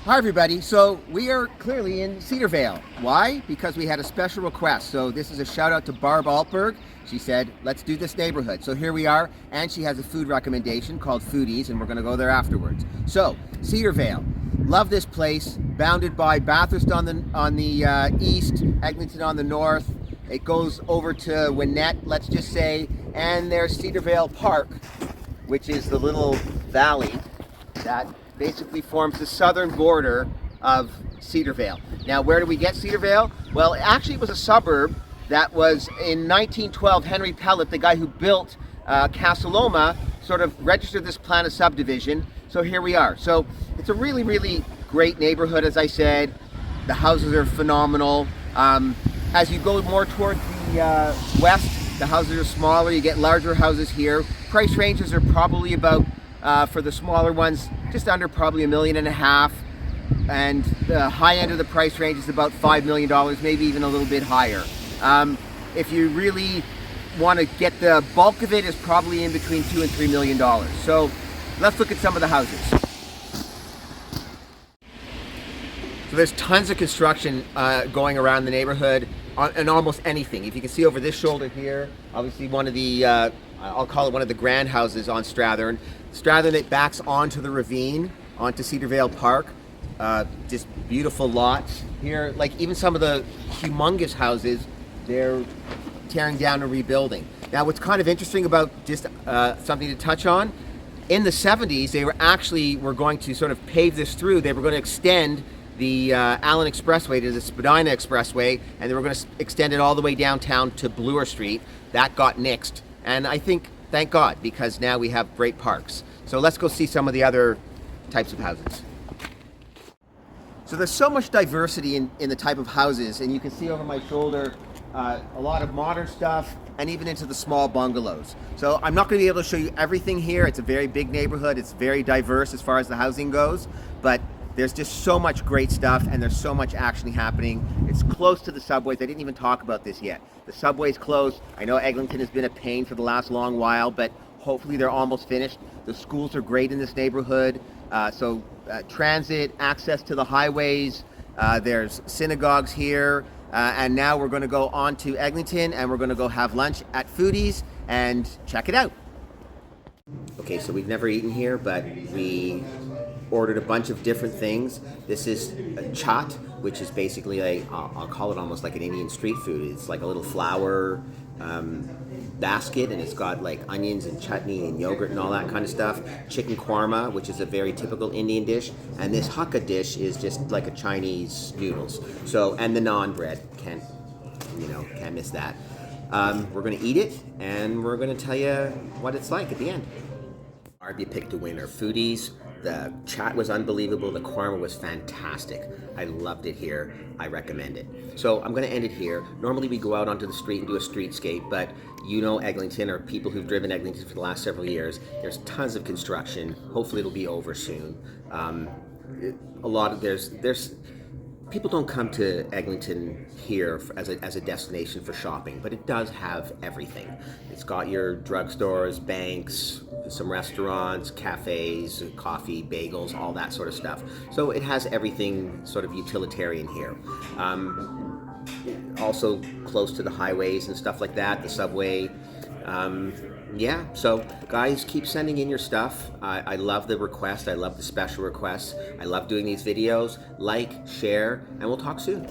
Hi everybody, so we are clearly in Cedarvale. Why? Because we had a special request. So this is a shout out to Barb Altberg. She said, let's do this neighborhood. So here we are, and she has a food recommendation called Foodies, and we're gonna go there afterwards. So, Cedarvale, love this place, bounded by Bathurst on the east, Eglinton on the north. It goes over to Winnett, let's just say, and there's Cedarvale Park, which is the little valley that basically forms the southern border of Cedarvale. Now, where do we get Cedarvale? Well, actually it was a suburb that was in 1912, Henry Pellet, the guy who built Casa Loma, sort of registered this plan of subdivision. So here we are. So it's a really, really great neighborhood, as I said. The houses are phenomenal. As you go more toward the west, the houses are smaller. You get larger houses here. Price ranges are probably about, for the smaller ones, just under probably $1.5 million, and the high end of the price range is about $5 million, maybe even a little bit higher. If you really want to get the bulk of it, is probably in between $2 and $3 million. So let's look at some of the houses. So there's tons of construction going around the neighborhood on almost anything. If you can see over this shoulder here, obviously one of the I'll call it one of the grand houses on Strathern. Strathern, it backs onto the ravine, onto Cedarvale Park. Just beautiful lots here. Like even some of the humongous houses, they're tearing down and rebuilding. Now what's kind of interesting about just something to touch on, in the 70s, they were going to sort of pave this through. They were going to extend the Allen Expressway to the Spadina Expressway, and they were going to extend it all the way downtown to Bloor Street. That got nixed. And I think, thank God, because now we have great parks. So let's go see some of the other types of houses. So there's so much diversity in the type of houses, and you can see over my shoulder a lot of modern stuff, and even into the small bungalows. So I'm not going to be able to show you everything here. It's a very big neighborhood. It's very diverse as far as the housing goes, but there's just so much great stuff, and there's so much action happening. It's close to the subways. I didn't even talk about this yet. The subway's closed. I know Eglinton has been a pain for the last long while, but hopefully they're almost finished. The schools are great in this neighborhood. So transit, access to the highways, there's synagogues here, and now we're going to go on to Eglinton, and we're going to go have lunch at Foodies and check it out. Okay, so we've never eaten here, but we ordered a bunch of different things. This is a chaat, which is basically I'll call it almost like an Indian street food. It's like a little flour basket, and it's got like onions and chutney and yogurt and all that kind of stuff. Chicken korma, which is a very typical Indian dish, and this hakka dish is just like a Chinese noodles. So, and the naan bread, can't miss that. We're gonna eat it, and we're gonna tell you what it's like at the end. Barb, you picked a winner. Foodies. The chat was unbelievable. The korma was fantastic. I loved it here. I recommend it. So I'm going to end it here. Normally we go out onto the street and do a streetscape, but you know Eglinton, or people who've driven Eglinton for the last several years, there's tons of construction. Hopefully it'll be over soon. There's people don't come to Eglinton here as a destination for shopping, but it does have everything. It's got your drugstores, banks, some restaurants, cafes, coffee, bagels, all that sort of stuff. So it has everything sort of utilitarian here. Also close to the highways and stuff like that, the subway. Yeah, so guys, keep sending in your stuff. I love the request. I love the special requests. I love doing these videos. Like, share, and we'll talk soon.